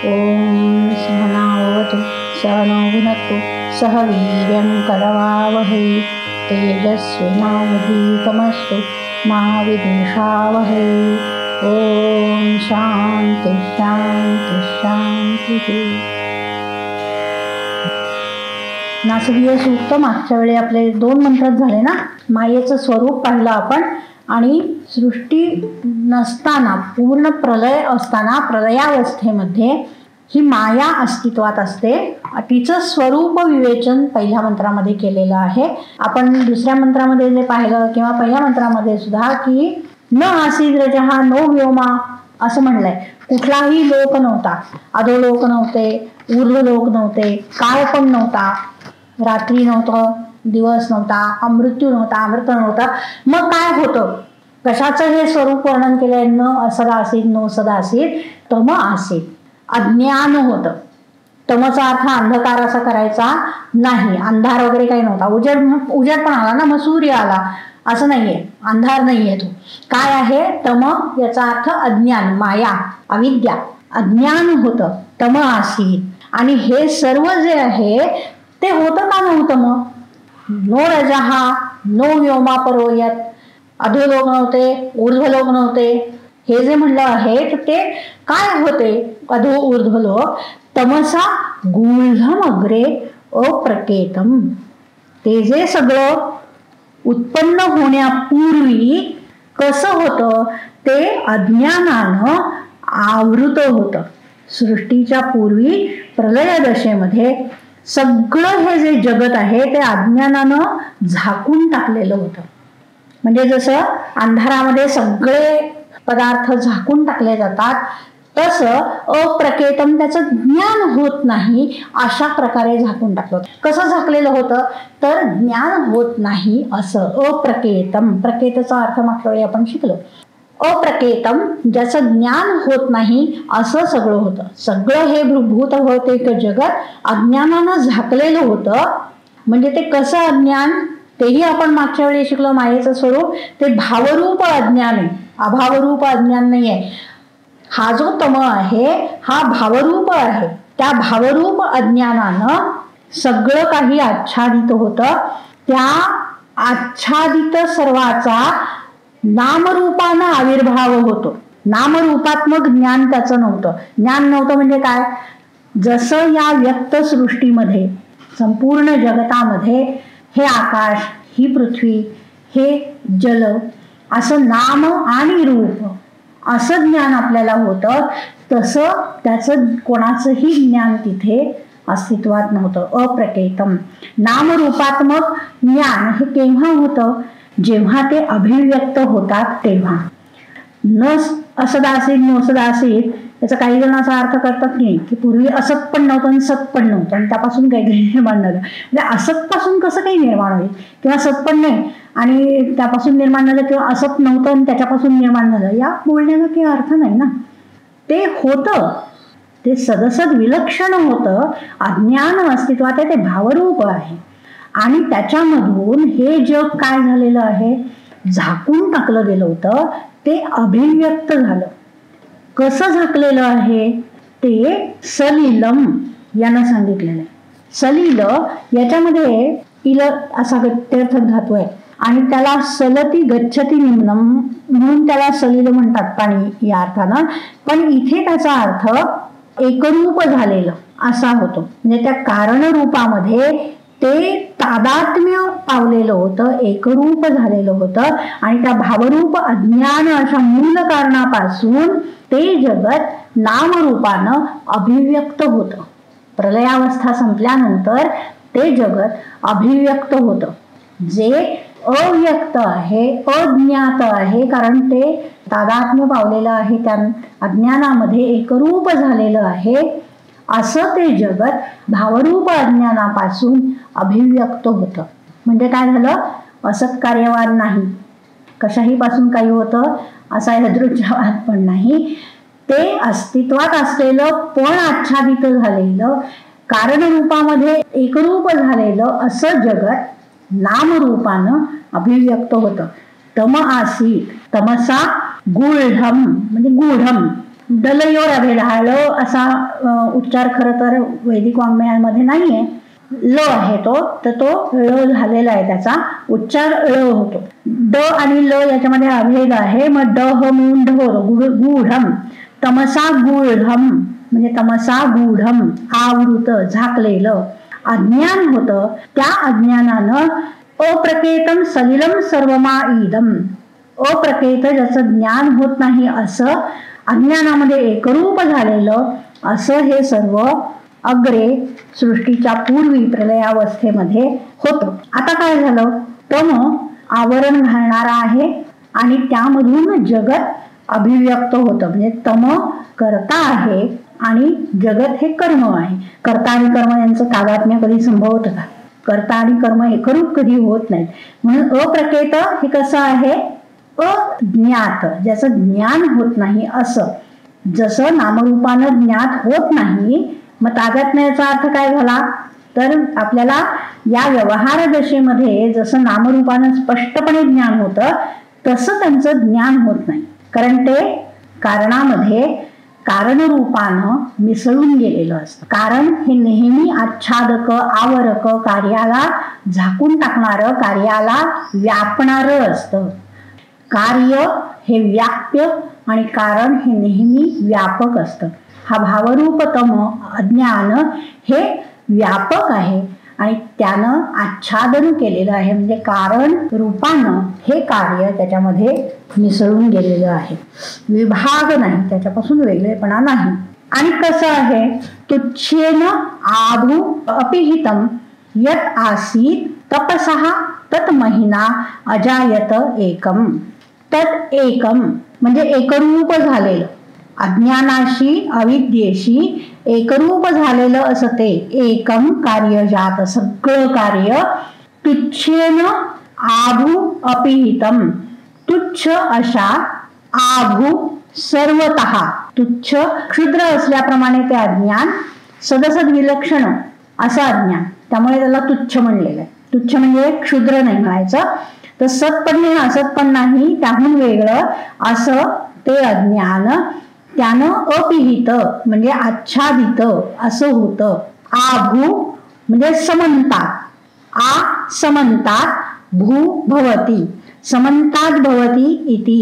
ओम सहनावतु सहनौ भुनक्तु सह वीर्यं करवावहै तेजस्विनावधीतमस्तु मा विद्विषावहै। ओम शांती शांती शांती। नासदीय सूक्त मागच्या वेळी आपले 2 मंत्रात झाले ना. मायेचं स्वरूप पाहिलं आपण आणि सृष्टी नसताना पूर्ण प्रलय असताना प्रलयावस्थेमध्ये ही माया अस्तित्वात असते. तिचं स्वरूप विवेचन पहिल्या मंत्रामध्ये केलेलं आहे. आपण दुसऱ्या मंत्रामध्ये जे पाहिलं किंवा पहिल्या मंत्रामध्ये सुद्धा की न आसीद रजहा नो व्योमा असं म्हणलंय. कुठलाही लोक नव्हता, अधोलोक नव्हते, ऊर्ध्वलोक नव्हते, काळ पण नव्हता, रात्री नव्हतं, दिवस नव्हता, अमृत्यू नव्हता, अमृत नव्हता. मग काय होतं? कशाचं हे स्वरूप वर्णन केलंय? न असदा आसीत नो सदा आसीत तम आसीत. अज्ञान होतं. तमचा अर्थ अंधकार असा करायचा नाही. अंधार वगैरे काही नव्हता. उजेड पण आला ना, मग सूर्य आला असं नाहीये. अंधार नाहीये तो. काय आहे? तम याचा अर्थ अज्ञान, माया, अविद्या, अज्ञान होतं. तम आसीत. आणि हे सर्व जे आहे ते होतं का नव्हतं? मग नो रजहा नो व्योमा परोयत. अधोलोक नव्हते, ऊर्ध्वलोक नव्हते. हे जे म्हणलं आहे तर ते काय होते? अधो ऊर्ध्वलोक. तमसा गूढम अग्रे अप्रकेतम. ते जे सगळं उत्पन्न होण्यापूर्वी कसं होतं? ते अज्ञानानं आवृत होतं. सृष्टीच्या पूर्वी प्रलय दशेमध्ये सगळं हे जे जगत आहे ते अज्ञानानं झाकून टाकलेलं होतं. म्हणजे जसं अंधारामध्ये सगळे पदार्थ झाकून टाकले जातात तसं अप्रकेतम, त्याचं ज्ञान होत नाही अशा प्रकारे झाकून टाकलं. कसं झाकलेलं होतं? तर ज्ञान होत नाही असं. अप्रकेतम, प्रकेतचा अर्थ मागच्या वेळी आपण शिकलो. अप्रकेतम, ज्याचं ज्ञान होत नाही असं सगळं होतं. सगळं हे भूत भौतिक जगत अज्ञानानं झाकलेलं होतं. म्हणजे ते कसं अज्ञान? तेही आपण मागच्या वेळी शिकलो. मायेचं स्वरूप ते भावरूप अज्ञान आहे, अभावरूप अज्ञान नाही आहे. हा जो तम आहे हा भावरूप आहे. त्या भावरूप अज्ञानानं सगळं काही आच्छादित होतं. त्या आच्छादित सर्वाचा नामरूपानं आविर्भाव होतो. नामरूपात्मक ज्ञान त्याचं नव्हतं. ज्ञान नव्हतं म्हणजे काय? जसं या व्यक्त सृष्टीमध्ये संपूर्ण जगतामध्ये हे आकाश, ही पृथ्वी, हे जल असं नाम आणि रूप असं ज्ञान आपल्याला होतं, तसं त्याचं कोणाचंही ज्ञान तिथे अस्तित्वात नव्हतं. अप्रकेतम. नामरूपात्मक ज्ञान हे केव्हा होतं? जेव्हा ते अभिव्यक्त होतात तेव्हा. न असदासीत नो सदासीत याचा काही जण असा अर्थ करतात की पूर्वी असत पण नव्हतं आणि सत पण नव्हतं आणि त्यापासून काहीतरी निर्माण झालं. म्हणजे असत पासून कसं काही निर्माण होईल? किंवा सत पण नाही आणि त्यापासून निर्माण झालं, किंवा असत नव्हतं आणि त्याच्यापासून निर्माण झालं, या बोलण्याचा काही अर्थ नाही ना. ते होतं, ते सदसद विलक्षण होतं. अज्ञान अस्तित्वात आहे, ते भावरूप आहे. आणि त्याच्यामधून हे जग काय झालेलं आहे? झाकून टाकलं गेलं होतं. ते अभिव्यक्त झालं. कसं झाकलेलं आहे? ते सलिलम यानं सांगितलेलं आहे. सलिल याच्यामध्ये इल असा गत्यर्थ धातू आहे आणि त्याला सलती गच्छती निम्नम म्हणून त्याला सलिल म्हणतात, पाणी या अर्थानं. पण इथे त्याचा अर्थ एकरूप झालेलं असा होतो. म्हणजे त्या कारण रूपामध्ये ते तादात्म्य पावलेलं होतं, एकरूप झालेलं होतं. आणि त्या भावरूप अज्ञान अशा मूल कारणापासून ते जगत नामरूपानं अभिव्यक्त होतं. प्रलयावस्था संपल्यानंतर ते जगत अभिव्यक्त होतं. जे अव्यक्त आहे, अज्ञात आहे, कारण ते तादात्म्य पावलेलं आहे, त्या अज्ञानामध्ये एकरूप झालेलं आहे. असं ते जगत भावरूप अज्ञानापासून अभिव्यक्त होतं. म्हणजे काय झालं? असत कार्यवाद नाही, कशाही पासून काही होतं असा यदृच्छवाद पण नाही. ते अस्तित्वात असलेलं पण आच्छादित झालेलं, कारण रूपामध्ये एकरूप झालेलं असं जगत नामरूपानं अभिव्यक्त होतं. तम आसीत, तमसा गूढम म्हणजे गूढम, दलयोर अभेद, हा ळ असा उच्चार खरं तर वैदिक वाङ्मयामध्ये नाहीये, ल आहे तो, तर तो ळ झालेला आहे, त्याचा उच्चार ळ होतो. ड आणि ल याच्यामध्ये अभेद आहे. मग ड ह मिळून ढोर, गूढम, तमसा गूढम म्हणजे तमसा गूढम, आवृत झाकलेलं अज्ञान होतं. त्या अज्ञानानं अप्रकेतम सलिलम सर्वमा इदम, अप्रकेत ज्याचं ज्ञान होत नाही असं अज्ञानामध्ये एकरूप झालेलं असं हे सर्व अग्रे सृष्टीच्या पूर्वी प्रलयावस्थेमध्ये होतं. आता काय झालं, तम आवरण घालणारा आहे आणि त्यामधून जगत अभिव्यक्त होतं. म्हणजे तम कर्ता आहे आणि जगत हे कर्म आहे. कर्ता आणि कर्म यांचं तादात्म्य कधी संभवत का? कर्ता आणि कर्म एकरूप कधी होत नाहीत. म्हणून अप्रकेत हे कसं आहे, अज्ञात, ज्याचं ज्ञान होत नाही असं. जसं नामरूपानं ज्ञात होत नाही, मग तादात्म्याचा अर्थ काय झाला, तर आपल्याला या व्यवहार दशेमध्ये जसं नामरूपानं स्पष्टपणे ज्ञान होतं तसं त्यांचं ज्ञान होत नाही. कारण ते कारणामध्ये कारणरूपानं मिसळून गेलेलं असतं. कारण हे नेहमी आच्छादक, आवरक, कार्याला झाकून टाकणारं, कार्याला व्यापणारं असतं. कार्य हे व्याप्य आणि कारण हे नेहमी व्यापक असतं. हा भावरूपतम अज्ञान हे व्यापक आहे आणि त्यानं आच्छादन केलेलं आहे. म्हणजे कारण रूपानं हे कार्य त्याच्यामध्ये मिसळून गेलेलं आहे. विभाग नाही, त्याच्यापासून वेगळेपणा नाही. आणि कसं आहे, तुच्छेन आभू अपिहितम यत आसीत तपसहा तत महिना अजायत एकम. तत एकम म्हणजे एकरूप झालेलं, अज्ञानाशी अविद्येशी एकरूप झालेलं असं ते एकम कार्यजात, सगळं कार्य. तुच्छेन आभू अपिहितम, तुच्छ अशा, आभू सर्वतः, तुच्छ क्षुद्र असल्याप्रमाणे ते अज्ञान, सदसद विलक्षण असं अज्ञान, त्यामुळे त्याला तुच्छ म्हणलेलं आहे. तुच्छ म्हणजे क्षुद्र नाही म्हणायचं, तर सत पण नाही असत पण नाही, त्याहून वेगळं असं ते अज्ञान. त्यानं अपिहित म्हणजे आच्छादित असं होतं. आभू म्हणजे समंतात, आ समंतात, भू भवती, समंतात भवती इति,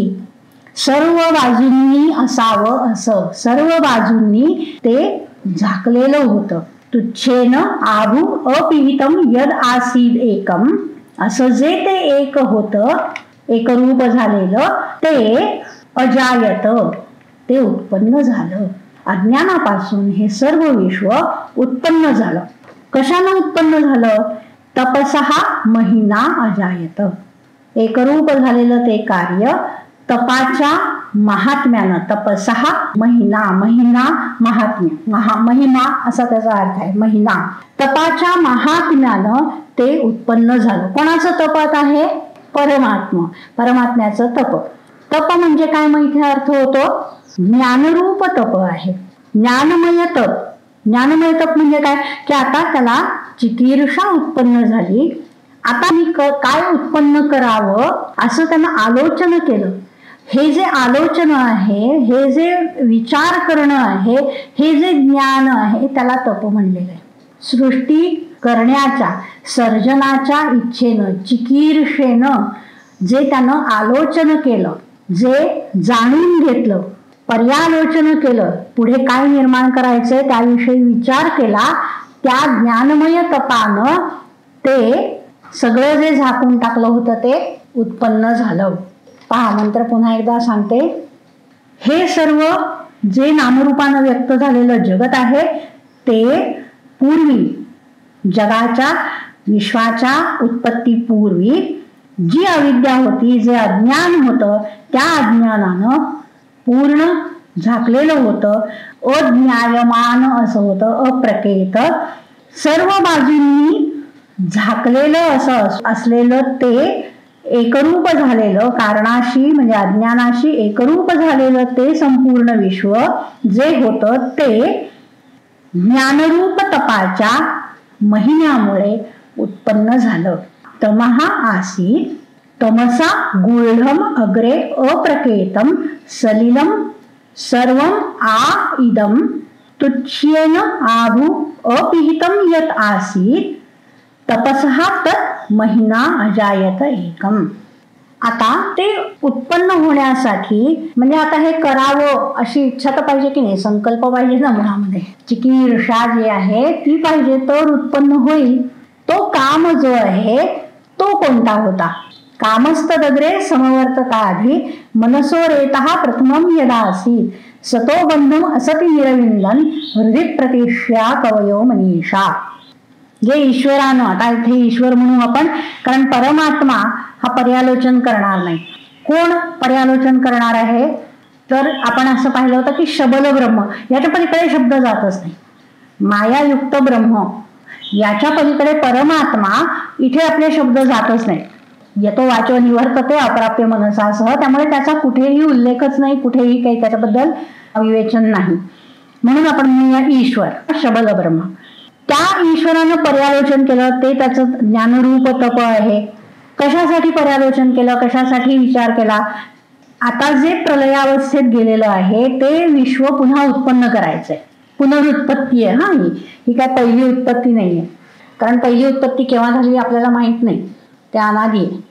सर्व बाजूंनी असावं असं, सर्व बाजूंनी ते झाकलेलं होतं. तुच्छेन आभू अपिहितम यद आसीद एकम, असं जे ते एक होतं, एकरूप झालेलं ते अजायत, ते उत्पन्न झालं. अज्ञानापासून हे सर्व विश्व उत्पन्न झालं. कशानं उत्पन्न झालं, तपसहा महिना अजायत, एकरूप झालेलं ते कार्य तपाच्या महात्म्यानं. तपसहा महिना, महिना महात्म्य, महिमा असा त्याचा अर्थ आहे, महिना. तपाच्या महात्म्यानं ते उत्पन्न झालं. कोणाचं तपत आहे, परमात्मा, परमात्म्याचं तप. तप म्हणजे काय, माहिती अर्थ होतो, ज्ञानरूप तप आहे, ज्ञानमय तप. ज्ञानमय तप म्हणजे काय, की आता त्याला चिकीर्षा उत्पन्न झाली, आता मी काय उत्पन्न करावं असं त्यानं आलोचन केलं. हे जे आलोचन आहे, हे जे विचार करणं आहे, हे जे ज्ञान आहे, त्याला तप म्हणलेलं आहे. सृष्टी करण्याच्या, सर्जनाच्या इच्छेनं, चिकीर्षेनं जे त्यानं आलोचन केलं, जे जाणून घेतलं, पर्यालोचन केलं, पुढे काय निर्माण करायचंय त्याविषयी विचार केला, त्या ज्ञानमय तपानं ते सगळं जे झाकून टाकलं होतं ते उत्पन्न झालं. पहा, मंत्र पुन्हा एकदा सांगते. हे सर्व जे नामरूपानं व्यक्त झालेलं जगत आहे ते पूर्वी जगाच्या, विश्वाच्या उत्पत्तीपूर्वी जी अविद्या होती, जे अज्ञान होतं, त्या अज्ञानानं पूर्ण झाकलेलं होतं. अज्ञायमान असं होतं, अप्रकेत, सर्व बाजूंनी झाकलेलं असं असलेलं ते एकरूप झालेलं, कारणाशी म्हणजे अज्ञानाशी एकरूप झालेलं ते संपूर्ण विश्व जे होतं ते ज्ञानरूप तपाच्या महिन्यामुळे उत्पन्न झालं. तमहा आसीत तमसा गूढम अग्रे अप्रकेतम सलिलम सर्वं आ इदं तुच्छ्येन आभू अपिहितं यत् आसीत् तपसः तत् महिना अजायत एकम. आता ते उत्पन्न होण्यासाठी म्हणजे आता हे करावं अशी इच्छा तर पाहिजे की नाही, संकल्प पाहिजे ना मनामध्ये. चिकीर्षा जी आहे ती पाहिजे तर उत्पन्न होईल. तो काम जो आहे तो कोणता होता? कामस्तदग्रे समवर्तता आधी मनसो रेतः प्रथमं यदा आसीत् सतो बंधम असति निरविंदन हृदय प्रतिष्ठा कवयो मनीषा. जे ईश्वरानं, आता इथे ईश्वर म्हणू आपण कारण परमात्मा हा पर्यालोचन करणार नाही. कोण पर्यालोचन करणार आहे? तर आपण असं पाहिलं होतं की शबल ब्रह्म, याच्या पलीकडे शब्द जातच नाही. मायायुक्त ब्रह्म याच्या पलीकडे परमात्मा, इथे आपले शब्द जातच नाही. येतो वाचो निवर्तते अप्राप्य मनसासह, त्यामुळे त्याचा कुठेही उल्लेखच नाही, कुठेही काही त्याच्याबद्दल विवेचन नाही. म्हणून आपण म्हणूया ईश्वर शबल ब्रह्म. त्या ईश्वरानं पर्यालोचन केलं, ते त्याचं ज्ञानरूप तप आहे. कशासाठी पर्यालोचन केलं, कशासाठी विचार केला? आता जे प्रलयावस्थेत गेलेलं आहे ते विश्व पुन्हा उत्पन्न करायचंय. पुनरुत्पत्ती आहे. ही काय पहिली उत्पत्ती नाहीये, कारण पहिली उत्पत्ती केव्हा झाली आपल्याला माहित नाही, ते अनादी आहे.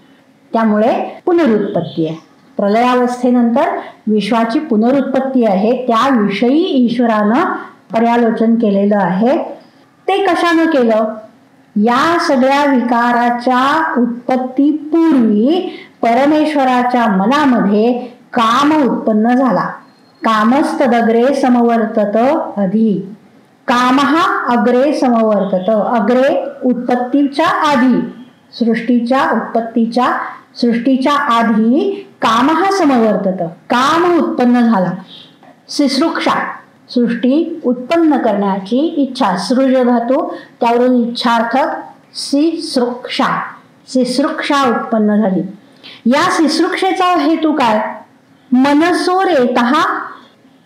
त्यामुळे पुनरुत्पत्ती आहे. प्रलयावस्थेनंतर विश्वाची पुनरुत्पत्ती आहे, त्याविषयी ईश्वरानं पर्यालोचन केलेलं आहे. ते कशानं केलं? या सगळ्या विकाराच्या उत्पत्तीपूर्वी परमेश्वराच्या मनामध्ये काम उत्पन्न झाला. कामस्तदग्रे समवर्तत अधि. कामः अग्रे समवर्तत. अग्रे उत्पत्तीच्या आधी, सृष्टीच्या आधी कामः समवर्तत. काम उत्पन्न झाला. सिसृक्षा सृष्टी उत्पन्न करण्याची इच्छा, सृज धातू त्यावरून इच्छार्थक सिसृक्षा उत्पन्न झाली. या सिसृक्षेचा हेतू काय? मनसो रेतः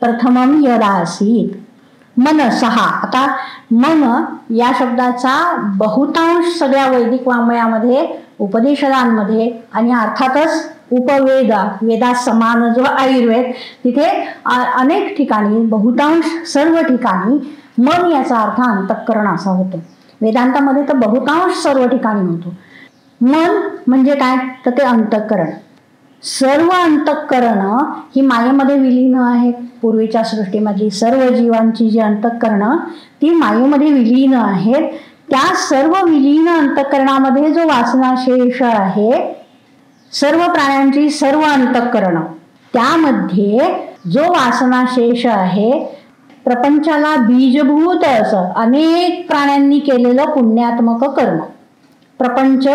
प्रथमं यदा आसीत्. मनसः, आता मन या शब्दाचा बहुतांश सगळ्या वैदिक वाङ्मयामध्ये, उपनिषदांमध्ये आणि अर्थातच वेदा समान जो आयुर्वेद, तिथे अनेक ठिकाणी, बहुतांश सर्व ठिकाणी मन याचा अर्थ अंतःकरण असा होतो. वेदांतामध्ये तर बहुतांश सर्व ठिकाणी होतो. मन म्हणजे काय? तर ते अंतःकरण. सर्व अंतःकरण ही मायेमध्ये विलीन आहेत. पूर्वीच्या सृष्टीमधली सर्व जीवांची जी अंतःकरण ती मायेमध्ये विलीन आहेत. त्या सर्व विलीन अंतःकरणामध्ये जो वासनाशेष आहे, सर्व प्राण्यांची सर्व अंतःकरण, त्यामध्ये जो वासनाशेष आहे, प्रपंचाला बीजभूत असं अनेक प्राण्यांनी केलेलं पुण्यात्मक कर्म. प्रपंच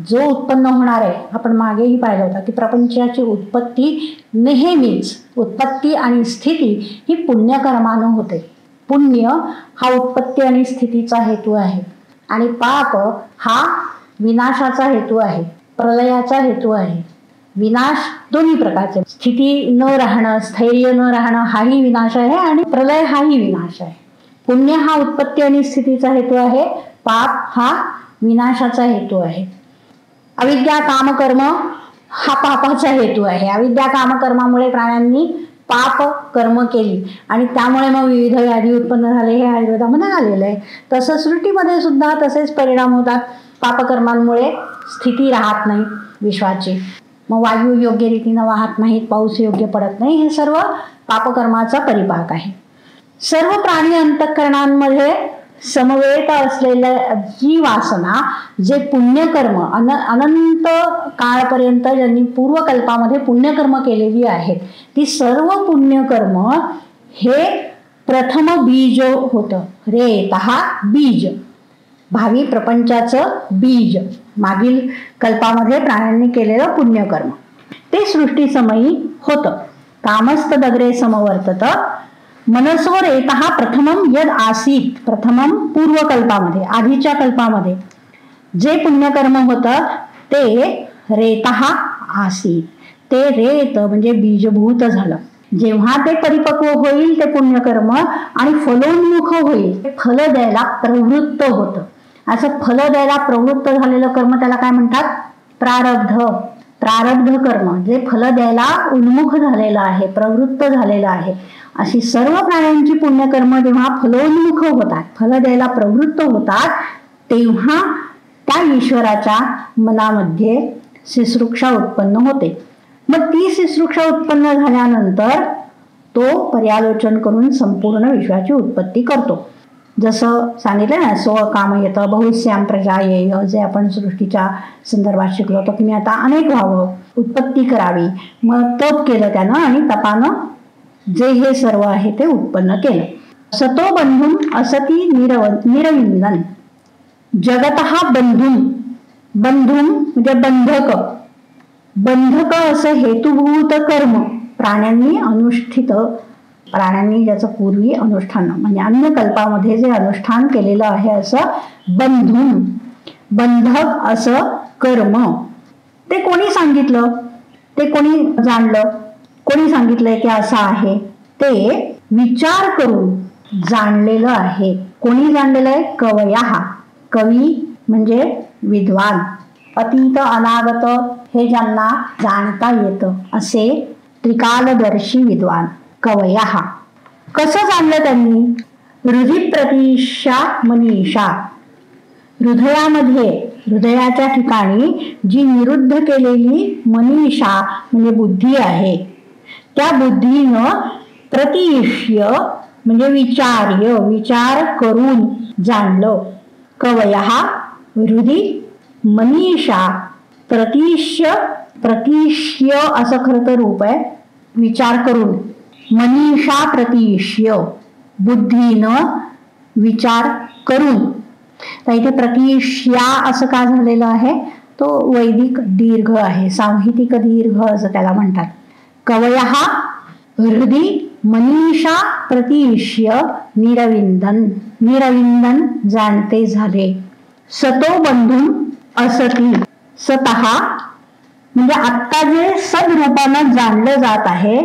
जो उत्पन्न होणार आहे, आपण मागेही पाहिलं होतं की प्रपंचाची उत्पत्ती नेहमीच, उत्पत्ती आणि स्थिती ही पुण्यकर्मानं होते. पुण्य हा उत्पत्ती आणि स्थितीचा हेतू आहे आणि पाप हा विनाशाचा हेतू आहे, प्रलयाचा हेतू आहे. विनाश दोन्ही प्रकारचे, स्थिती न राहणं, स्थैर्य न राहणं हाही विनाश आहे आणि प्रलय हाही विनाश आहे. पुण्य हा उत्पत्ती आणि स्थितीचा हेतू आहे, पाप हा विनाशाचा हेतू आहे. अविद्या कामकर्म हा पापाचा हेतू आहे. अविद्या कामकर्मामुळे प्राण्यांनी पाप कर्म केली आणि त्यामुळे मग विविध व्याधी उत्पन्न झाले, हे आयुर्वेदामध्ये आलेलं आहे. तसं सृष्टीमध्ये सुद्धा तसेच परिणाम होतात. पापकर्मांमुळे स्थिती राहत नाही विश्वाची, मग वायू योग्य रीतीनं वाहत नाहीत, पाऊस योग्य पडत नाही, हे सर्व पापकर्माचा परिपाक आहे. सर्व प्राणी अंतःकरणांमध्ये समवेत असलेल्या जी वासना, जे पुण्यकर्म अनंत काळपर्यंत ज्यांनी पूर्वकल्पामध्ये पुण्यकर्म केलेली आहेत, ती सर्व पुण्यकर्म हे प्रथम बीज होतं. रेतः बीज, भावी प्रपंचाचं बीज, मागील कल्पामध्ये प्राण्यांनी केलेलं पुण्यकर्म ते सृष्टीसमयी होतं. कामस्तदग्रे समवर्तत मनसो रेतः प्रथमं यद आसीत. प्रथमं पूर्वकल्पामध्ये, आधीच्या कल्पामध्ये जे पुण्यकर्म होतं ते रेतः आसीत. ते रेत म्हणजे बीजभूत झालं. जेव्हा ते परिपक्व होईल ते पुण्यकर्म आणि फलोन्मुख होईल, फल द्यायला प्रवृत्त होतं. असं फल द्यायला प्रवृत्त झालेलं कर्म त्याला काय म्हणतात? प्रारब्ध. प्रारब्ध कर्म जे फल द्यायला उन्मुख झालेलं आहे, प्रवृत्त झालेलं आहे, अशी सर्व प्राण्यांची पुण्यकर्म जेव्हा फलोन्मुख होतात, फल द्यायला प्रवृत्त होतात, तेव्हा त्या ईश्वराच्या मनामध्ये सिसृक्षा उत्पन्न होते. मग ती सिसृक्षा उत्पन्न झाल्यानंतर तो पर्यालोचन करून संपूर्ण विश्वाची उत्पत्ती करतो. जसं सांगितलं ना, सो काम येतं बहुश्याम प्रजा येय, जे आपण सृष्टीच्या संदर्भात शिकलो होतो की मी आता अनेक व्हावं, उत्पत्ती करावी. मग तप केलं त्यानं आणि तपानं जे हे सर्व आहे ते उत्पन्न केलं. सतो बंधुम असती निरविंदन. जगतः बंधुम, बंधुम म्हणजे बंधक, बंधक असं हेतुभूत कर्म प्राण्यांनी अनुष्ठित, प्राण्यांनी ज्याचं पूर्वी अनुष्ठान म्हणजे अन्य कल्पामध्ये जे अनुष्ठान केलेलं आहे असं बंधुम, बंधक असं कर्म. ते कोणी सांगितलं, ते कोणी जाणलं, कोणी सांगितलंय की असं आहे, ते विचार करून जाणलेलं आहे. कोणी जाणलेलं आहे? कवयः. कवी म्हणजे विद्वान, अतीत अनागत हे ज्यांना जाणता येतं असे त्रिकालदर्शी विद्वान कवयः. कसं जाणलं त्यांनी? हृदिप्रतिशा मनीषा. हृदयामध्ये, हृदयाच्या ठिकाणी जी निरुद्ध केलेली मनीषा म्हणजे बुद्धी आहे, त्या बुद्धीनं प्रतिष्य म्हणजे विचार्य, विचार करून जाणलं. कवयः हृदि मनीषा प्रतिष्य, प्रतिष्य असं खरं तर रूप आहे, विचार करून. मनीषा प्रतिष्य बुद्धीनं विचार करून. तर इथे प्रतिष्या असं का झालेलं आहे? तो वैदिक दीर्घ आहे, सांहितिक दीर्घ असं त्याला म्हणतात. कवयः हृदि मनीषा प्रतिष्य निरविंदन, निरविंदन जाणते झाले. सतो बंधुम असती. सतः म्हणजे आत्ता जे सद्रूपानं जाणलं जात आहे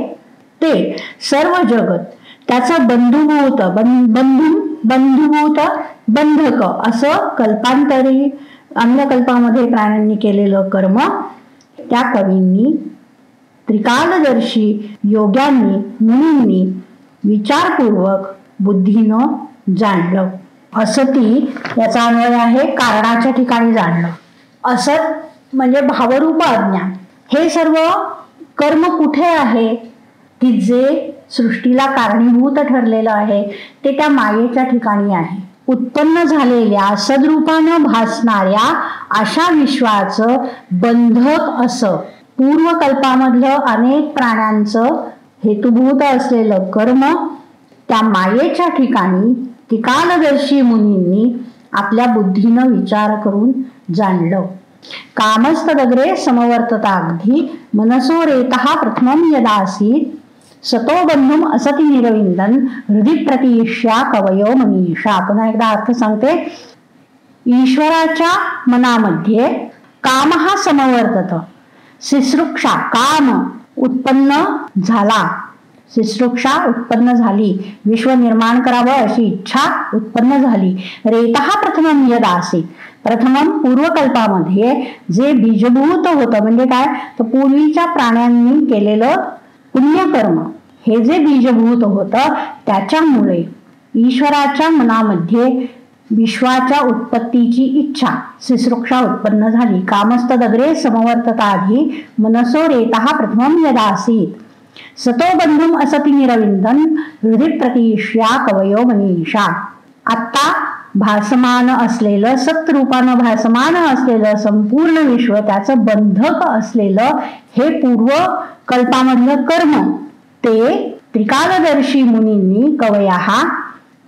ते सर्व जगत त्याचं बंधुभूत, बंधुभूत बंधक असं कल्पांतरी अन्य कल्पामध्ये प्राण्यांनी केलेलं कर्म त्या कवींनी, त्रिकालदर्शी योग्यांनी, मुनींनी विचारपूर्वक बुद्धीनं जाणलं. असती याचा अन्वय आहे कारणाच्या ठिकाणी जाणलं. असत म्हणजे भावरूप अज्ञान. हे सर्व कर्म कुठे आहे? की जे सृष्टीला कारणीभूत ठरलेलं आहे ते त्या मायेच्या ठिकाणी आहे. उत्पन्न झालेल्या सद्रूपानं भासणाऱ्या अशा विश्वाचं बंधक असं पूर्वकल्पामधलं अनेक प्राण्यांचं हेतुभूत असलेलं कर्म त्या मायेच्या ठिकाणी त्रिकालदर्शी मुनींनी आपल्या बुद्धीनं विचार करून जाणलं. कामस्तदग्रे समवर्तताग्धी मनसो रेतः प्रथमं यदासीत सतो बंधुम असती निरविंदन हृदि प्रतिष्या कवयो मनीषा. पुन्हा एकदा अर्थ सांगते. ईश्वराच्या मनामध्ये काम हा समवर्तत. सिसृक्षा काम उत्पन्न झाला, सिसृक्षा उत्पन्न झाली, विश्व निर्माण करावं अशी इच्छा उत्पन्न झाली. रेतः प्रथमं यदासीत. प्रथमम पूर्वकल्पामध्ये जे बीजभूत होतं म्हणजे काय, तर पूर्वीच्या प्राण्यांनी केलेलं पुण्यकर्म हे जे बीजभूत होतं त्याच्यामुळे ईश्वराच्या मनामध्ये विश्वाच्या उत्पत्तीची इच्छा सिसृक्षा उत्पन्न झाली. कामस्तदग्रे समवर्तताधी मनसो रेतः प्रथमं यदासीत सतो बंधुम असती निरविंदन हृदि प्रतिष्या कवयो मनीषा. आत्ता भासमान असलेलं, सत्रूपानं भासमान असलेलं संपूर्ण विश्व, त्याचं बंधक असलेलं हे पूर्व कल्पामधलं कर्म ते त्रिकालदर्शी मुनींनी कवयः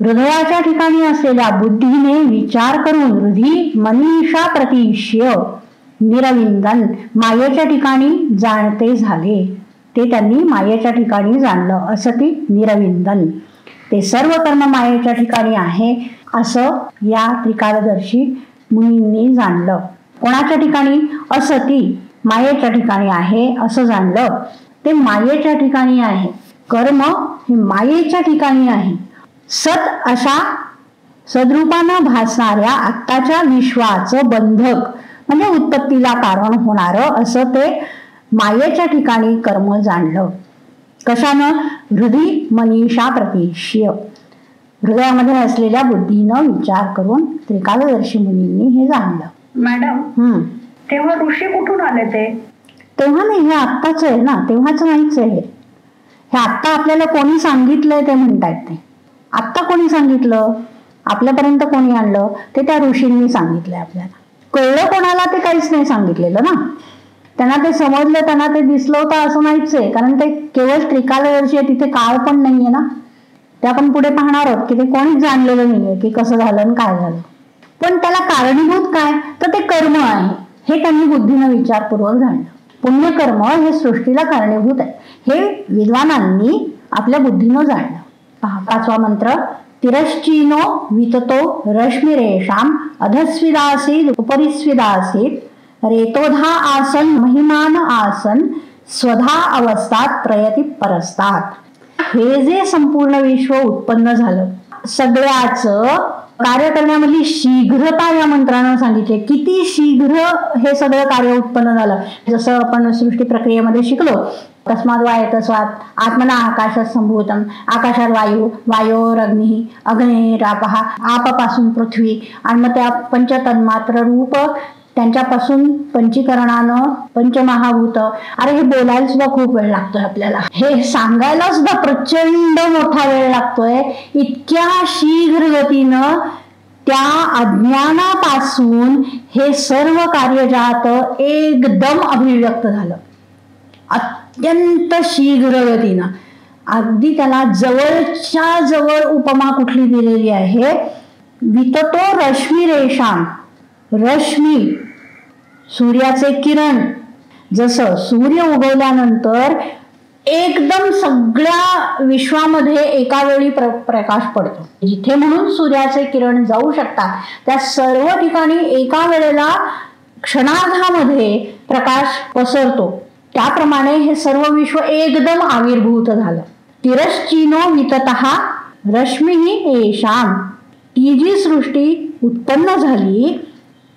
हृदयाच्या ठिकाणी असलेल्या बुद्धीने विचार करून हृदि मनीषा प्रतिष्य निरविंदन मायेच्या ठिकाणी जाणते झाले. ते त्यांनी मायेच्या ठिकाणी जाणलं. असती निरविंदन ते सर्व कर्म मायेच्या ठिकाणी आहे असं या त्रिकालदर्शी मुनींनी जाणलं. कोणाच्या ठिकाणी? असती मायेच्या ठिकाणी आहे असं जाणलं. ते मायेच्या ठिकाणी आहे, कर्म हे मायेच्या ठिकाणी आहे. सत अशा सद्रूपानं भासणाऱ्या आत्ताच्या विश्वाचं बंधक म्हणजे उत्पत्तीला कारण होणारं असं ते मायेच्या ठिकाणी कर्म जाणलं. कशानं? हृदय मनीषा प्रतीक्ष्य. हृदयामध्ये असलेल्या बुद्धीनं विचार करून त्रिकालदर्शी मुनींनी हे जाणलं. मॅडम, तेव्हा ऋषी कुठून आले ते? तेव्हा नाही, हे आत्ताच आहे ना, तेव्हाच नाहीच आहे. हे आत्ता आपल्याला कोणी सांगितलंय ते म्हणतायत. ते आत्ता कोणी सांगितलं? आपल्यापर्यंत कोणी आणलं? ते त्या ऋषींनी सांगितलंय आपल्याला. कळलं कोणाला? ते काहीच नाही सांगितलेलं ना. त्यांना ते समजलं, त्यांना ते दिसलं होतं असं नाहीच आहे. कारण ते केवळ त्रिकालदर्शी आहे, तिथे काळ पण नाहीये ना. ते आपण पुढे पाहणार आहोत की ते कोणीच जाणलेलं नाहीये की कसं झालं आणि काय झालं. पण त्याला कारणीभूत काय? तर ते कर्म आहे, हे त्यांनी बुद्धीनं विचारपूर्वक जाणलं. पुण्यकर्म हे सृष्टीला कारणीभूत आहे, हे विद्वानांनी आपल्या बुद्धीनं जाणलं. पहा, 5वा मंत्र. तिरश्चीनो विततो रश्मिरेषाम अधस्विदासीद उपरिस्विदासीत रेतोधा आसन महिमान आसन स्वधा अवस्थात प्रयती परस्तात. हे जे संपूर्ण विश्व उत्पन्न झालं, सगळ्याच कार्य करण्यामधली शीघ्रता या मंत्रानं सांगितली. किती शीघ्र हे सगळं कार्य उत्पन्न झालं. जसं आपण सृष्टी प्रक्रियेमध्ये शिकलो, तस्माद वायतस्वात आत्मना आकाशात संभूतम. आकाशात वायू, वायोरग्नी, अग्नेरापः, आपापासून पृथ्वी, आणि मग त्या पंचतन्मात्र रूप, त्यांच्यापासून पंचीकरणानं पंचमहाभूत. अरे हे बोलायला सुद्धा खूप वेळ लागतोय आपल्याला, हे सांगायला सुद्धा प्रचंड मोठा वेळ लागतोय. इतक्या शीघ्र गतीनं त्या अज्ञानापासून हे सर्व कार्यजात एकदम अभिव्यक्त झालं, अत्यंत शीघ्र गतीनं. अगदी त्याला जवळच्या जवळ उपमा कुठली दिलेली आहे? विततो रश्मिरेषाम. रश्मी, सूर्याचे किरण. जसं सूर्य उगवल्यानंतर एकदम सगळ्या विश्वामध्ये एका वेळी प्रकाश पडतो. जिथे म्हणून सूर्याचे किरण जाऊ शकतात त्या सर्व ठिकाणी एका वेळेला क्षणार्धामध्ये प्रकाश पसरतो. त्याप्रमाणे हे सर्व विश्व एकदम आविर्भूत झालं. तिरश्चीनो विततः रश्मिः एषाम. ती जी सृष्टी उत्पन्न झाली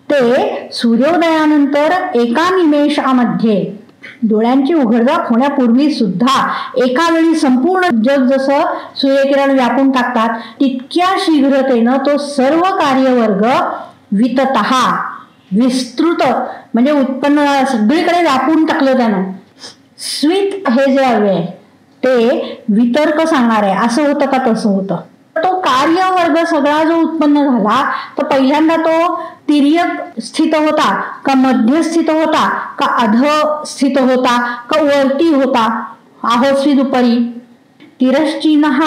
ते सूर्योदयानंतर एका निमेषामध्ये, डोळ्यांची उघडझाप होण्यापूर्वी सुद्धा एका वेळी संपूर्ण जग जसं सूर्यकिरण व्यापून टाकतात तितक्या शीघ्रतेनं तो सर्व कार्यवर्ग विततः, विस्तृत म्हणजे उत्पन्न, सगळीकडे व्यापून टाकलं त्यानं. स्वित हे जे आहे ते वितर्क सांगणार आहे, असं होतं का तसं होतं. तो कार्यवर्ग सगळा जो उत्पन्न झाला तो पहिल्यांदा तो तिर्यक स्थित होता का, मध्य स्थित होता का, अध स्थित होता का, वरती होता, आहोस्विद उपरी. तिरश्चीनः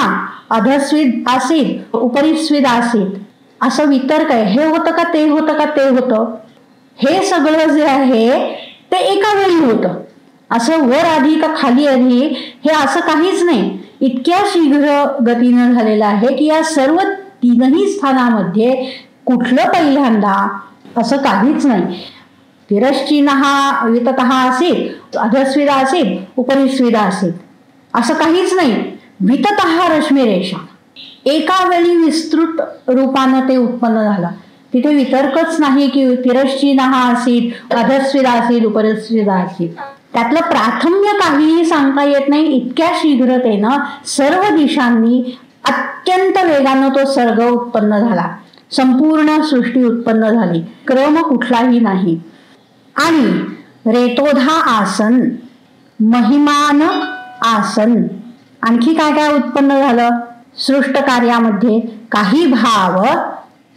अधस्विद आसीत उपरिस्विद आसीत, असं वितर्क आहे. हे होतं का ते होतं का ते होतं. हे सगळं जे आहे ते एका वेळी होतं. असं वर आधी का खाली आधी हे असं काहीच नाही. इतक्या शीघ्र गतीनं झालेलं आहे की या सर्व तीनही स्थानामध्ये कुठलं पहिल्यांदा असं काहीच नाही. तिरश्चीनः विततः आसीत, अधस्विद आसीत, उपरिस्विद आसीत, असं काहीच नाही. विततः रश्मिरेषा, एका वेळी विस्तृत रूपानं ते उत्पन्न झालं. तिथे वितर्कच नाही की तिरश्चीनः आसीत, अधस्विद आसीत, उपरिस्विद आसीत. त्यातलं प्राथम्य काहीही सांगता येत नाही. इतक्या शीघ्रतेनं सर्व दिशांनी अत्यंत वेगानं तो सर्ग उत्पन्न झाला, संपूर्ण सृष्टी उत्पन्न झाली, क्रम कुठलाही नाही. आणि रेतोधा आसन, महिमान आसन, आणखी काय काय उत्पन्न झालं सृष्ट कार्यामध्ये? काही भाव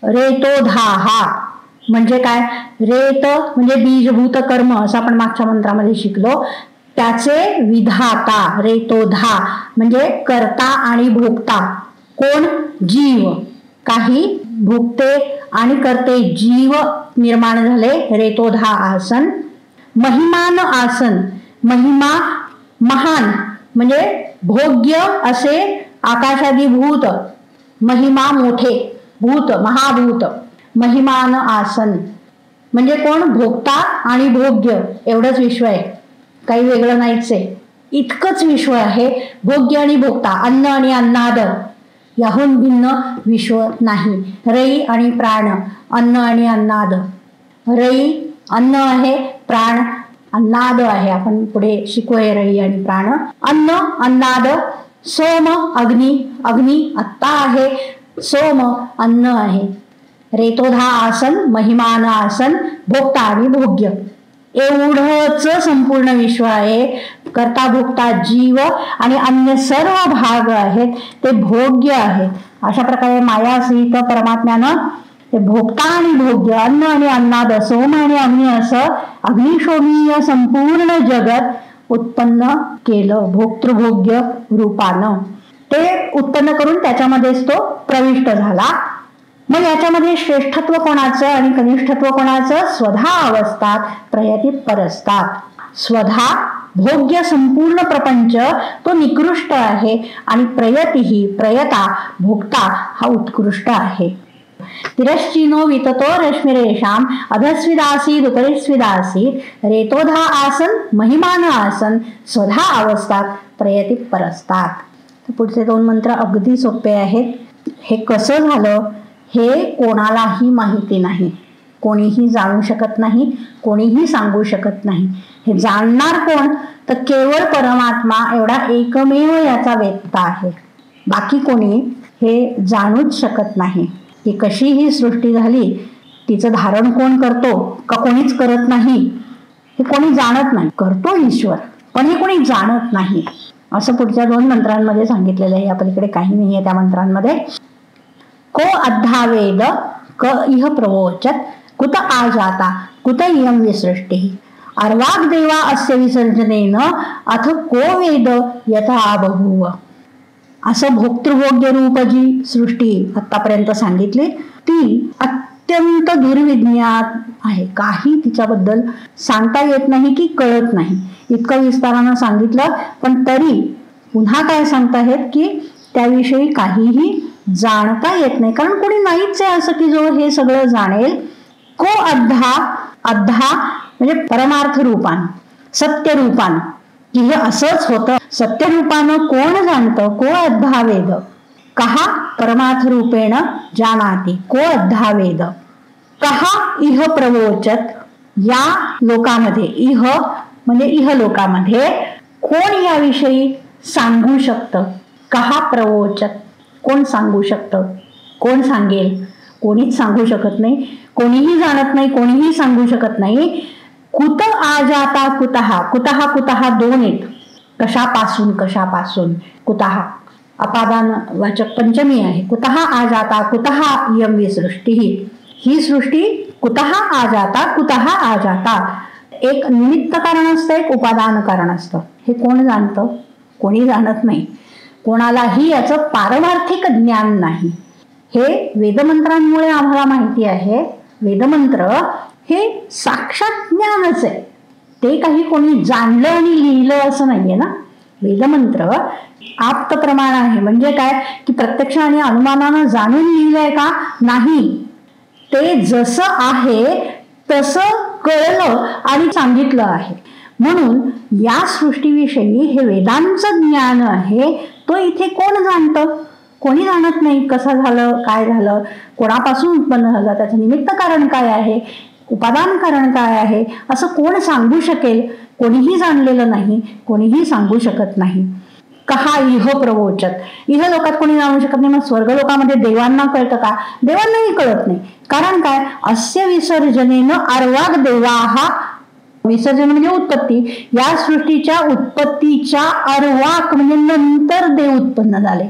रेतोधाहा म्हणजे काय? रेत म्हणजे बीजभूत कर्म, असं आपण मागच्या मंत्रामध्ये शिकलो. त्याचे विधाता रेतोधा म्हणजे कर्ता आणि भोगता. कोण? जीव. काही भोगते आणि करते जीव निर्माण झाले, रेतोधा आसन. महिमान आसन, महिमा महान म्हणजे भोग्य असे आकाशादी भूत, महिमा मोठे, भूत महाभूत. महिमान आसन म्हणजे कोण? भोगता आणि भोग्य, एवढंच विश्व आहे, काही वेगळं नाहीच आहे. इतकंच विश्व आहे, भोग्य आणि भोगता, अन्न आणि अन्नाद, याहून भिन्न विश्व नाही. रई आणि प्राण, अन्न आणि अन्नाद. रई अन्न आहे, प्राण अन्नाद आहे, आपण पुढे शिकू रही आणि प्राण. अन्न अन्नाद, सोम अग्नी, अग्नी आत्ता आहे, सोम अन्न आहे. रेतोधा आसन, महिमान आसन, भोक्ता आणि भोग्य, एवढंच संपूर्ण विश्व आहे. कर्ता भोक्ता जीव आणि अन्य सर्व भाग आहेत ते भोग्य आहेत. अशा प्रकारे माया सहित परमात्म्यानं ते भोक्ता आणि भोग्य, अन्न आणि अन्नाद, सोम आणि अग्नी असं अग्निशोमीय संपूर्ण जगत उत्पन्न केलं भोक्तृभोग्य रूपानं. ते उत्पन्न करून त्याच्यामध्येच तो प्रविष्ट झाला. मग याच्यामध्ये श्रेष्ठत्व कोणाचं आणि कनिष्ठत्व कोणाचं? स्वधा अवस्थात प्रयती परस्तात. स्वधा भोग्य संपूर्ण प्रपंच तो निकृष्ट आहे आणि प्रयती प्रयता भोक्ता हा उत्कृष्ट आहे. तिरश्चिनो विततो रश्मिरेषाम अधस्विदासीद उपरिस्विदासीद रेतोधा आसन महिमान आसन स्वधा अवस्थात प्रयती परस्तात. पुढचे 2 मंत्र अगदी सोपे आहेत. हे कसं झालं हे कोणालाही माहिती नाही, कोणीही जाणू शकत नाही, कोणीही सांगू शकत नाही. हे जाणणार कोण? तर केवळ परमात्मा एवढा एकमेव याचा वेत्ता आहे. बाकी कोणी हे जाणूच शकत नाही की कशी ही सृष्टी झाली, तिचं धारण कोण करतो का कोणीच करत नाही, हे कोणी जाणत नाही. करतो ईश्वर, पण हे कोणी जाणत नाही. असं पुढच्या 2 मंत्रांमध्ये सांगितलेलं आहे. या पलीकडे काही नाही आहे त्या मंत्रांमध्ये. को अद्धा वेद क इह प्रवोचत कुत आजाता कुत इयं विसृष्टिः अर्वाग देवा अस्य विसर्जनेन अथ को वेद यथा बभूव. असं भोक्तृभोग्य रूप जी सृष्टी आतापर्यंत सांगितली ती अत्यंत दुर्विज्ञात आहे. काही तिच्याबद्दल सांगता येत नाही की कळत नाही. इतकं विस्तारानं सांगितलं पण तरी पुन्हा काय सांगताहेत की त्याविषयी काहीही जाणता येत नाही, कारण कोणी नाहीच आहे असं की जो हे सगळं जाणेल. को अद्धा, अद्धा म्हणजे परमार्थ रूपान, सत्य रूपान, की हे असंच होतं सत्य रूपानं कोण जाणतं? को अद्धा वेद कहा परमार्थ रूपेण जानाति को अद्धा वेद कहा इह प्रवोचत. या लोकामध्ये इह म्हणजे इह लोकामध्ये कोण याविषयी सांगू शकतं? कहा प्रवोचत कोण सांगू शकतं? कोण सांगेल? कोणीच सांगू शकत नाही, कोणीही जाणत नाही, कोणीही सांगू शकत नाही. कुत आजाता कुतहा, कुतहा कुतहा 2 आहेत. कशापासून कशापासून, कुतहा अपादान वाचक पंचमी आहे. कुतहा आजाता कुतहा इयं विसृष्टिः. ही सृष्टी कुतहा आजाता कुतहा आजाता. एक निमित्त कारण असतं, एक उपादान कारण असतं. हे कोण जाणतं? कोणी जाणत नाही. कोणालाही याचं पारमार्थिक ज्ञान नाही. हे वेदमंत्रांमुळे आम्हाला माहिती आहे. वेदमंत्र हे साक्षात ज्ञानच आहे. ते काही कोणी जाणलं आणि लिहिलं असं नाहीये ना. वेदमंत्र आप्त प्रमाण आहे. म्हणजे काय की प्रत्यक्ष आणि अनुमानानं जाणून लिहिलंय का? नाही. ते जसं आहे तसं कळलं आणि सांगितलं आहे. म्हणून या सृष्टीविषयी हे वेदांचं ज्ञान आहे. तो इथे कोण जाणतं? कोणी जाणत नाही. कसं झालं, काय झालं, कोणापासून उत्पन्न झालं, त्याचं निमित्त कारण काय आहे, उपादान कारण काय आहे, असं कोण सांगू शकेल? कोणीही जाणलेलं नाही, कोणीही सांगू शकत नाही. कहा इह प्रवोचत. इह लोकात कोणी जाणू शकत नाही. मग स्वर्ग लोकामध्ये देवांना कळतं का? देवांनाही कळत नाही. कारण काय? अस्य विसर्जनेन अर्वाग देवाहा. विसर्जन म्हणजे उत्पत्ती. या सृष्टीच्या उत्पत्तीच्या अर्वाक म्हणजे नंतर देव उत्पन्न झाले.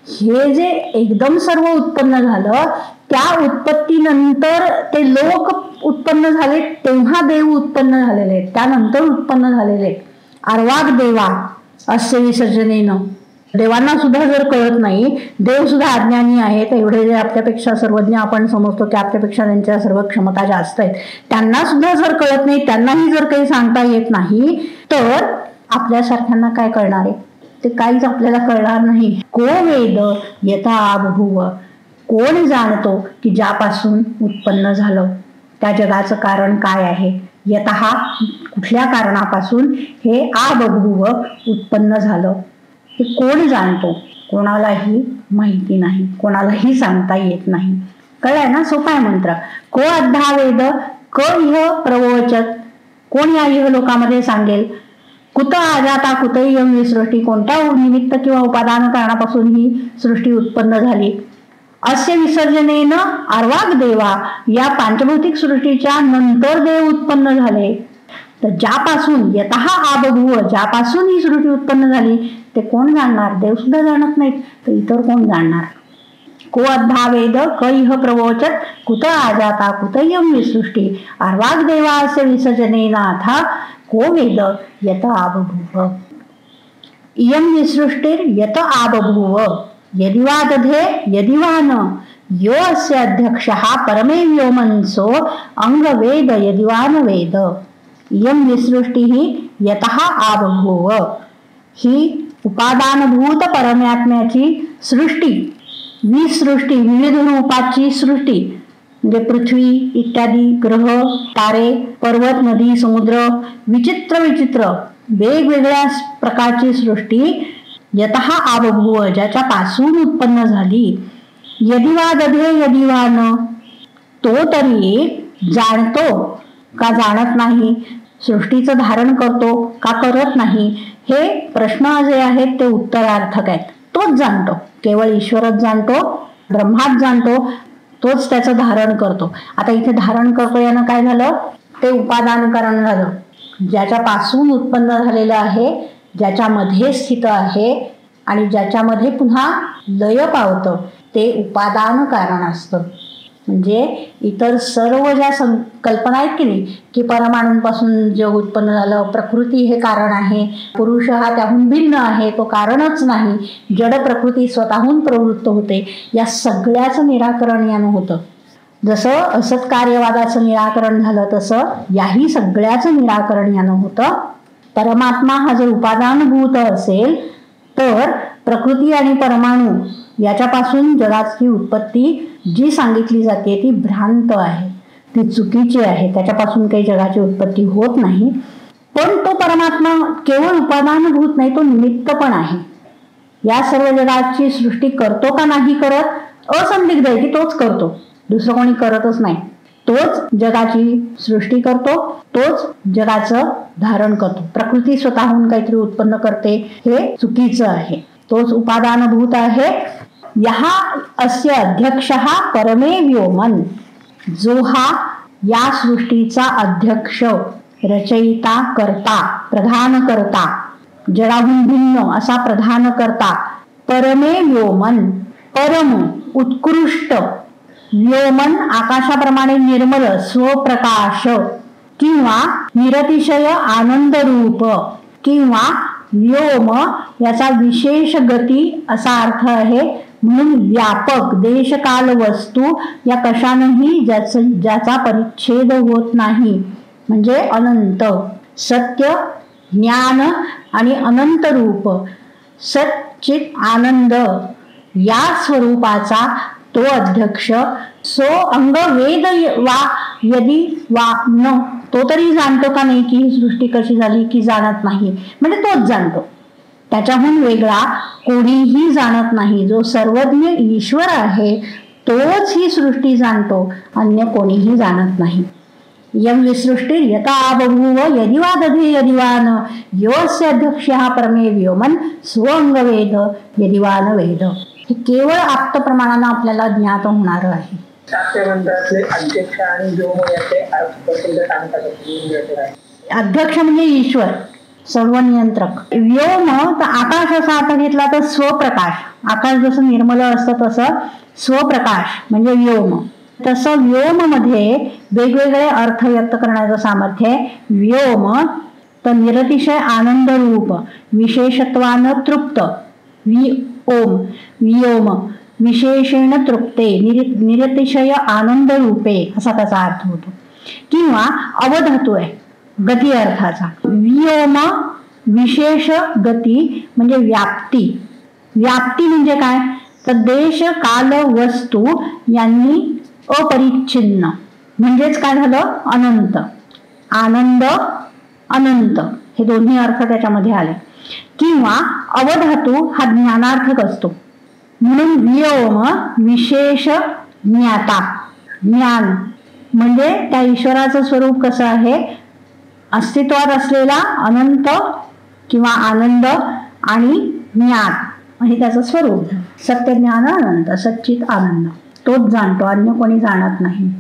हे जे एकदम सर्व उत्पन्न झालं त्या उत्पत्तीनंतर ते लोक उत्पन्न झाले, तेव्हा देव उत्पन्न झालेले, त्यानंतर उत्पन्न झालेले. अर्वाग देवा अस्य विसर्जनेनं. देवांना सुद्धा जर कळत नाही, देव सुद्धा अज्ञानी आहेत, एवढे जे आपल्यापेक्षा सर्वज्ञ आपण समजतो की आपल्यापेक्षा त्यांच्या सर्व क्षमता जास्त आहेत, त्यांना सुद्धा जर कळत नाही, त्यांनाही जर काही सांगता येत नाही, तर आपल्यासारख्यांना काय कळणार आहे? ते काहीच आपल्याला कळणार नाही. को वेद यथा बभूव. कोण जाणतो की ज्यापासून उत्पन्न झालं त्या जगाचं कारण काय आहे? यतः कुठल्या कारणापासून हे आबभूव उत्पन्न झालं हे कोण जाणतो? कोणालाही माहिती नाही, कोणालाही सांगता येत नाही. कळलंय ना? सोपा आहे मंत्र. को अद्धा वेद क इह प्रवोचत कोण या इहलोकामध्ये सांगेल? कुत आजाता कुतयम विसृष्टी, कोणत्या निमित्त किंवा उपादान कारणापासून ही सृष्टी उत्पन्न झाली? अस्य विसर्जनेन अर्वाग देवा, या पांचभौतिक सृष्टीच्या नंतर देव उत्पन्न झाले. तर ज्यापासून यतः आबभूव, ज्यापासून ही सृष्टी उत्पन्न झाली ते कोण जाणणार? देव सुद्धा जाणत नाहीत, तर इतर कोण जाणणार? को अद्धा वेद क इह प्रवोचत कुत आजाता कुतयम विसृष्टी अर्वाग देवास्य विसर्जनेनाथा को वेद यत आबभूव. इयं विसृष्टिर यत आबभूव यदि वा दधे यदि वा न, यो अस्य अध्यक्षः परमे व्योमनसो अंग वेद यदि वा न वेद. इयं विसृष्टिः यतः आबभूव, ही उपादानभूत परमात्म्याची सृष्टी, विसृष्टी विविध रूपाची सृष्टी, म्हणजे पृथ्वी इत्यादी ग्रह तारे पर्वत नदी समुद्र विचित्र विचित्र वेगवेगळ्या प्रकारची सृष्टी यतः आबभूव, ज्याच्या पासून उत्पन्न झाली. यदि वा दधे यदि वा न, तो तरी जाणतो का जाणत नाही? सृष्टीचं धारण करतो का करत नाही? हे प्रश्न जे आहेत ते उत्तरार्थक आहेत. तोच जाणतो, केवळ ईश्वरच जाणतो, ब्रह्माच जाणतो, तोच त्याचं धारण करतो. आता इथे धारण करतो यानं काय झालं? ते उपादानकरण झालं, ज्याच्यापासून उत्पन्न झालेलं आहे, ज्याच्यामध्ये स्थित आहे आणि ज्याच्यामध्ये पुन्हा लय पावतं ते उपादान कारण असतं. म्हणजे इतर सर्व ज्या कल्पना आहेत की नाही, की परमाणूंपासून जग उत्पन्न झालं, प्रकृती हे कारण आहे, पुरुष हा त्याहून भिन्न आहे, तो कारणच नाही, जड प्रकृती स्वतःहून प्रवृत्त होते, या सगळ्याचं निराकरण यानं होतं. जसं असत कार्यवादाचं निराकरण झालं तसं याही सगळ्याचं निराकरण यानं होतं. परमात्मा हा जर उपादानभूत असेल तर प्रकृती आणि परमाणू याच्यापासून जगाची उत्पत्ती जी सांगितली जाते ती भ्रांत आहे, ती चुकीची आहे. त्याच्यापासून काही जगाची उत्पत्ती होत नाही. पण तो परमात्मा केवळ उपादानभूत नाही, तो निमित्त पण आहे. या सर्व जगाची सृष्टी करतो का नाही करत? असंदिग्ध आहे की तोच करतो, दुसरं कोणी करतच नाही. तोच जगाची सृष्टी करतो, तोच जगाचं धारण करतो. प्रकृती स्वतःहून काहीतरी उत्पन्न करते हे चुकीचं आहे. तोच उपादानभूत आहे. यः अस्य अध्यक्षः परमे व्योमन, जो हा या सृष्टीचा अध्यक्ष, रचयिता, करता, प्रधान करता, जडाहून भिन्न असा प्रधान करता, परमे व्योमन, परम उत्कृष्ट, व्योमन आकाशाप्रमाणे निर्मल स्वप्रकाश किंवा निरतिशय आनंद रूप किंवा व्योम याचा विशेष गती असा अर्थ आहे. म्हणून व्यापक देशकाल वस्तू या कशानेही ज्याचा परिच्छेद होत नाही, म्हणजे अनंत, सत्य, ज्ञान आणि अनंत रूप, सच्चित आनंद या स्वरूपाचा तो अध्यक्ष. सो अंग वेद वा यदि वा न, तो तरी जाणतो का नाही की ही सृष्टी कशी झाली? की जाणत नाही, म्हणजे तोच जाणतो, त्याच्याहून वेगळा कोणीही जाणत नाही. जो सर्वज्ञ ईश्वर आहे तोच ही सृष्टी जाणतो, अन्य कोणीही जाणत नाही. यं विसृष्टिर यथा आबभूव यदि वा दधे यदि वा न, यो अस्य अध्यक्षः परमे व्योमन स्वअंग वेद यदि वा न वेद. हे केवळ आप्त प्रमाणानं आपल्याला ज्ञात होणार आहे. अध्यक्ष आणि व्योम याचे अध्यक्ष म्हणजे ईश्वर, सर्व नियंत्रक. व्योम तर आकाश असा अर्थ घेतला तर स्वप्रकाश, आकाश जसं निर्मल असतं तसं स्वप्रकाश म्हणजे व्योम. तसं व्योम मध्ये वेगवेगळे अर्थ व्यक्त करण्याचं सामर्थ्य आहे. व्योम तर निरतिशय आनंद रूप, विशेषत्वानं तृप्त, ओम व्योम विशेषेण तृप्ते, निरतिशय आनंद रूपे असा त्याचा अर्थ होतो. किंवा अवधातू आहे गती अर्थाचा. व्योम विशेष गती म्हणजे व्याप्ती. व्याप्ती म्हणजे काय? तर देश काल वस्तू यांनी अपरिच्छिन्न, म्हणजेच काय झालं? अनंत. आनंद अनंत हे दोन्ही अर्थ त्याच्यामध्ये आले. किंवा अवधातू हा ज्ञानार्थक असतो, म्हणून व्योम विशेष ज्ञाता, ज्ञान म्हणजे त्या ईश्वराचं स्वरूप कसं आहे? अस्तित्वात असलेला अनंत किंवा आनंद आणि ज्ञान हे त्याचं स्वरूप. सत्य ज्ञान अनंत, सच्चित आनंद, तोच जाणतो, अन्य कोणी जाणत नाही.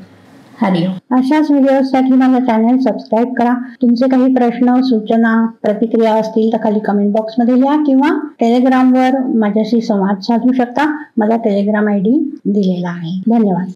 हरिओम. अशाच व्हिडिओसाठी माझं चॅनल सबस्क्राईब करा. तुमचे काही प्रश्न, सूचना, प्रतिक्रिया असतील तर खाली कमेंट बॉक्समध्ये लिहा किंवा टेलिग्रामवर माझ्याशी संवाद साधू शकता. माझा टेलिग्राम ID दिलेला आहे. धन्यवाद.